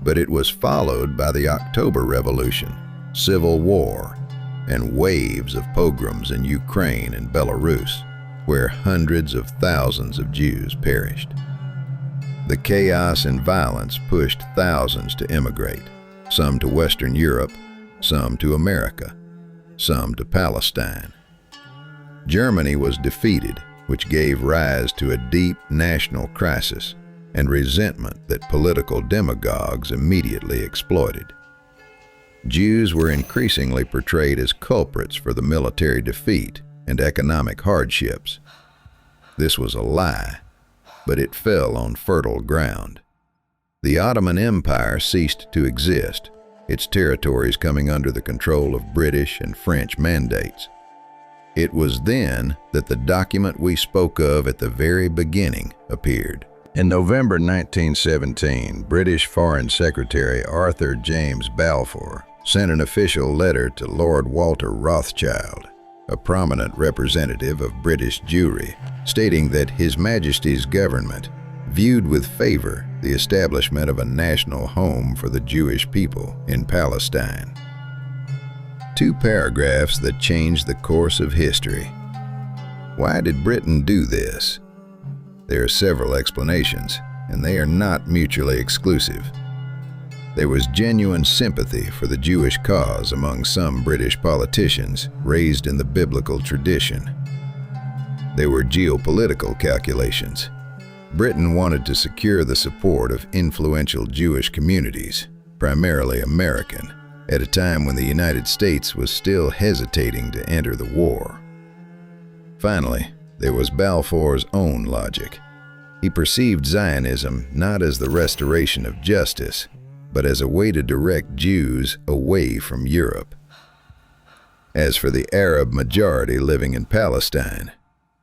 But it was followed by the October Revolution, civil war, and waves of pogroms in Ukraine and Belarus, where hundreds of thousands of Jews perished. The chaos and violence pushed thousands to immigrate, some to Western Europe, some to America, some to Palestine. Germany was defeated, which gave rise to a deep national crisis and resentment that political demagogues immediately exploited. Jews were increasingly portrayed as culprits for the military defeat and economic hardships. This was a lie, but it fell on fertile ground. The Ottoman Empire ceased to exist, its territories coming under the control of British and French mandates. It was then that the document we spoke of at the very beginning appeared. In November 1917, British Foreign Secretary Arthur James Balfour sent an official letter to Lord Walter Rothschild, a prominent representative of British Jewry, stating that His Majesty's government viewed with favor the establishment of a national home for the Jewish people in Palestine. Two paragraphs that changed the course of history. Why did Britain do this? There are several explanations, and they are not mutually exclusive. There was genuine sympathy for the Jewish cause among some British politicians raised in the biblical tradition. There were geopolitical calculations. Britain wanted to secure the support of influential Jewish communities, primarily American, at a time when the United States was still hesitating to enter the war. Finally, there was Balfour's own logic. He perceived Zionism not as the restoration of justice, but as a way to direct Jews away from Europe. As for the Arab majority living in Palestine,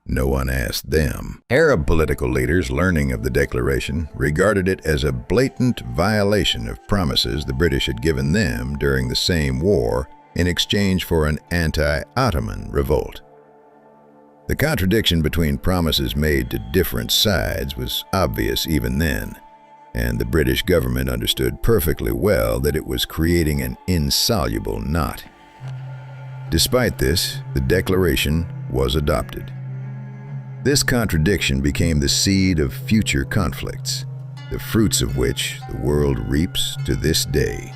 no one asked them. Arab political leaders, learning of the declaration, regarded it as a blatant violation of promises the British had given them during the same war in exchange for an anti-Ottoman revolt. The contradiction between promises made to different sides was obvious even then, and the British government understood perfectly well that it was creating an insoluble knot. Despite this, the declaration was adopted. This contradiction became the seed of future conflicts, the fruits of which the world reaps to this day.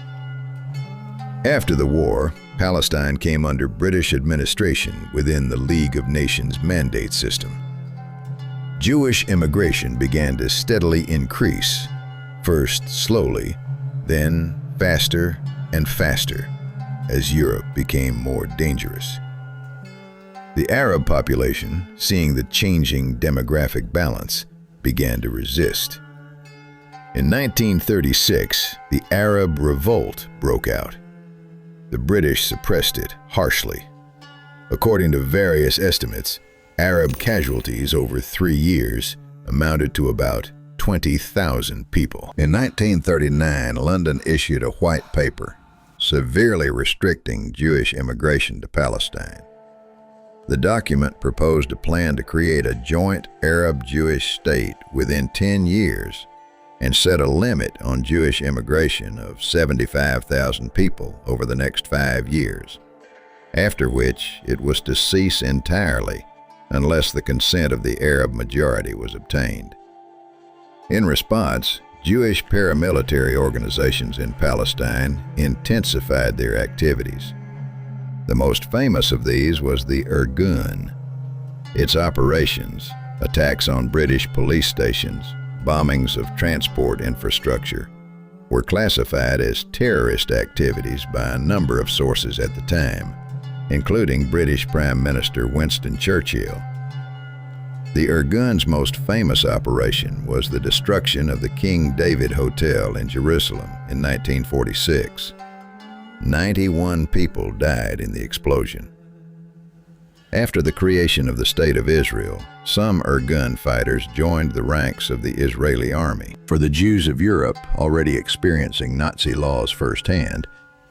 After the war, Palestine came under British administration within the League of Nations mandate system. Jewish immigration began to steadily increase, first slowly, then faster and faster, as Europe became more dangerous. The Arab population, seeing the changing demographic balance, began to resist. In 1936, the Arab Revolt broke out. The British suppressed it harshly. According to various estimates, Arab casualties over 3 years amounted to about 20,000 people. In 1939, London issued a white paper severely restricting Jewish immigration to Palestine. The document proposed a plan to create a joint Arab-Jewish state within 10 years and set a limit on Jewish immigration of 75,000 people over the next 5 years, after which it was to cease entirely unless the consent of the Arab majority was obtained. In response, Jewish paramilitary organizations in Palestine intensified their activities. The most famous of these was the Irgun. Its operations, attacks on British police stations, bombings of transport infrastructure, were classified as terrorist activities by a number of sources at the time. including British Prime Minister Winston Churchill. The Irgun's most famous operation was the destruction of the King David Hotel in Jerusalem in 1946. 91 people died in the explosion. After the creation of the State of Israel, some Irgun fighters joined the ranks of the Israeli army. For the Jews of Europe, already experiencing Nazi laws firsthand,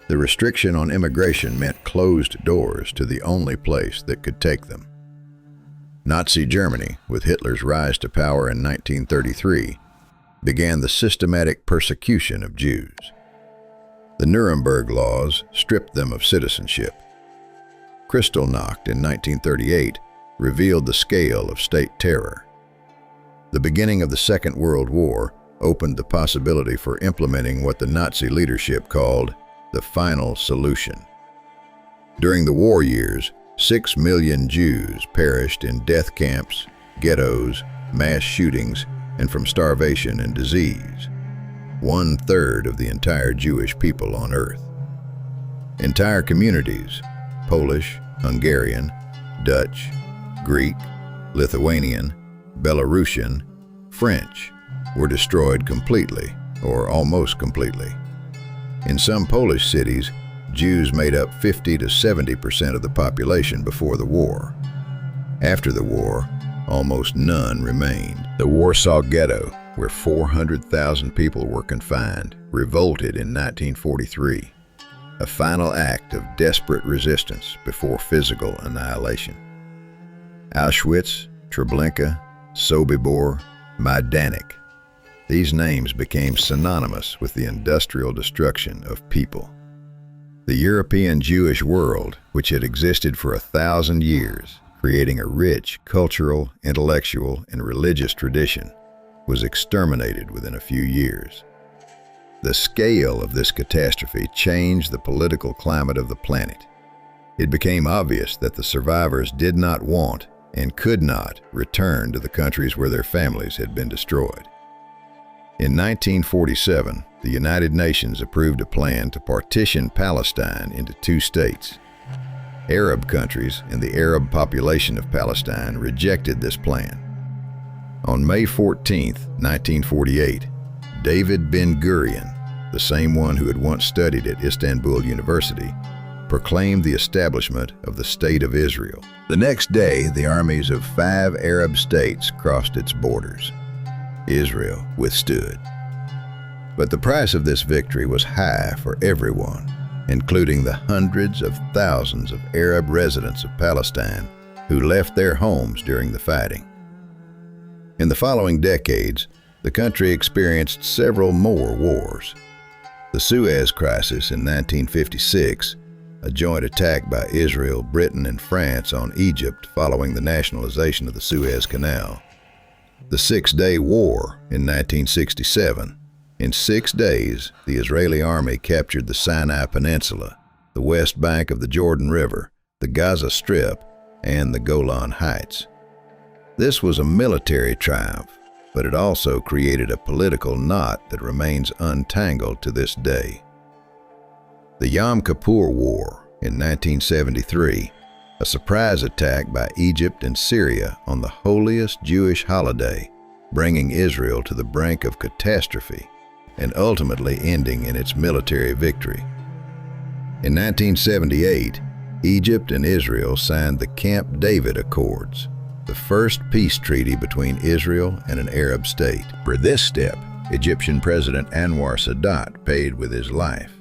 the restriction on immigration meant closed doors to the only place that could take them. Nazi Germany, with Hitler's rise to power in 1933, began the systematic persecution of Jews. The Nuremberg laws stripped them of citizenship. Kristallnacht in 1938 revealed the scale of state terror. The beginning of the Second World War opened the possibility for implementing what the Nazi leadership called the final solution. During the war years, 6 million Jews perished in death camps, ghettos, mass shootings, and from starvation and disease. 1/3 of the entire Jewish people on earth. Entire communities, Polish, Hungarian, Dutch, Greek, Lithuanian, Belarusian, French, were destroyed completely or almost completely. In some Polish cities, Jews made up 50 to 70% of the population before the war. After the war, almost none remained. The Warsaw Ghetto, where 400,000 people were confined, revolted in 1943, a final act of desperate resistance before physical annihilation. Auschwitz, Treblinka, Sobibor, Majdanek. These names became synonymous with the industrial destruction of people. The European Jewish world, which had existed for 1,000 years, creating a rich cultural, intellectual, and religious tradition, was exterminated within a few years. The scale of this catastrophe changed the political climate of the planet. It became obvious that the survivors did not want and could not return to the countries where their families had been destroyed. In 1947, the United Nations approved a plan to partition Palestine into 2 states. Arab countries and the Arab population of Palestine rejected this plan. On May 14, 1948, David Ben-Gurion, the same one who had once studied at Istanbul University, proclaimed the establishment of the State of Israel. The next day, the armies of 5 Arab states crossed its borders. Israel withstood. But the price of this victory was high for everyone, including the hundreds of thousands of Arab residents of Palestine who left their homes during the fighting. In the following decades, the country experienced several more wars. The Suez Crisis in 1956, a joint attack by Israel, Britain, and France on Egypt following the nationalization of the Suez Canal. The Six-Day War in 1967. In 6 days, the Israeli army captured the Sinai Peninsula, the west bank of the Jordan River, the Gaza Strip, and the Golan Heights. This was a military triumph, but it also created a political knot that remains untangled to this day. The Yom Kippur War in 1973, a surprise attack by Egypt and Syria on the holiest Jewish holiday, bringing Israel to the brink of catastrophe and ultimately ending in its military victory. In 1978, Egypt and Israel signed the Camp David Accords, the first peace treaty between Israel and an Arab state. For this step, Egyptian President Anwar Sadat paid with his life,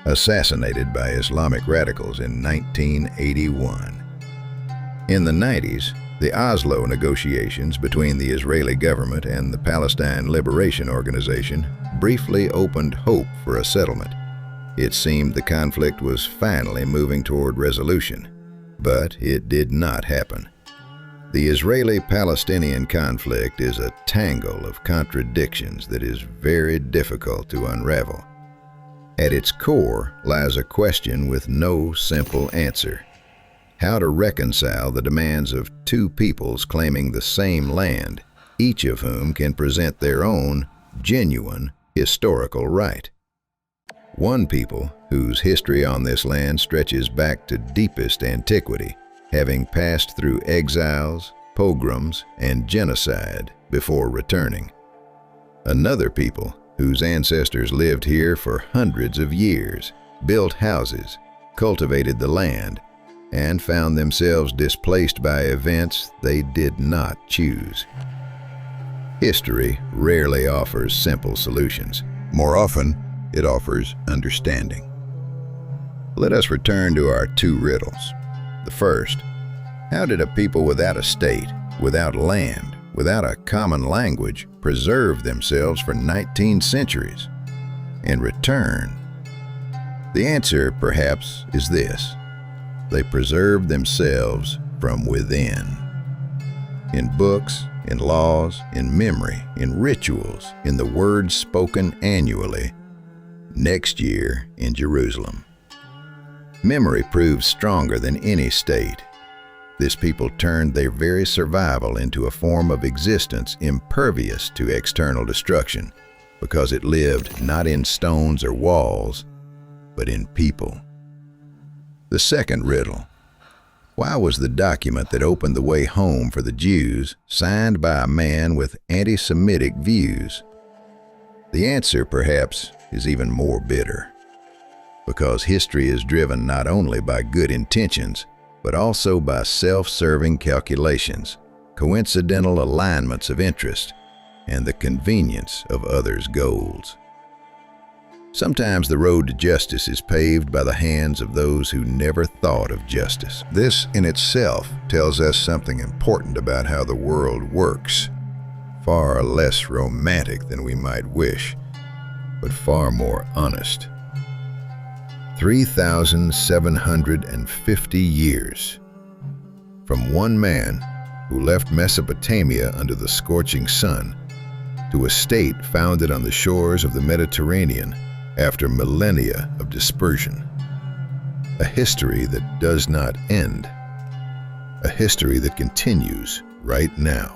assassinated by Islamic radicals in 1981. In the 90s, the Oslo negotiations between the Israeli government and the Palestine Liberation Organization briefly opened hope for a settlement. It seemed the conflict was finally moving toward resolution, but it did not happen. The Israeli-Palestinian conflict is a tangle of contradictions that is very difficult to unravel. At its core lies a question with no simple answer: how to reconcile the demands of 2 peoples claiming the same land, each of whom can present their own genuine historical right. One people whose history on this land stretches back to deepest antiquity, having passed through exiles, pogroms, and genocide before returning. Another people whose ancestors lived here for hundreds of years, built houses, cultivated the land, and found themselves displaced by events they did not choose. History rarely offers simple solutions. More often, it offers understanding. Let us return to our two riddles. The first, how did a people without a state, without land, without a common language preserve themselves for 19 centuries? In return, the answer, perhaps, is this: they preserved themselves from within. In books, in laws, in memory, in rituals, in the words spoken annually, next year in Jerusalem. Memory proved stronger than any state. This people turned their very survival into a form of existence impervious to external destruction, because it lived not in stones or walls, but in people. The second riddle: why was the document that opened the way home for the Jews signed by a man with anti-Semitic views? The answer, perhaps, is even more bitter, because history is driven not only by good intentions, but also by self-serving calculations, coincidental alignments of interest, and the convenience of others' goals. Sometimes the road to justice is paved by the hands of those who never thought of justice. This in itself tells us something important about how the world works, far less romantic than we might wish, but far more honest. 3,750 years. From one man who left Mesopotamia under the scorching sun to a state founded on the shores of the Mediterranean after millennia of dispersion. A history that does not end. A history that continues right now.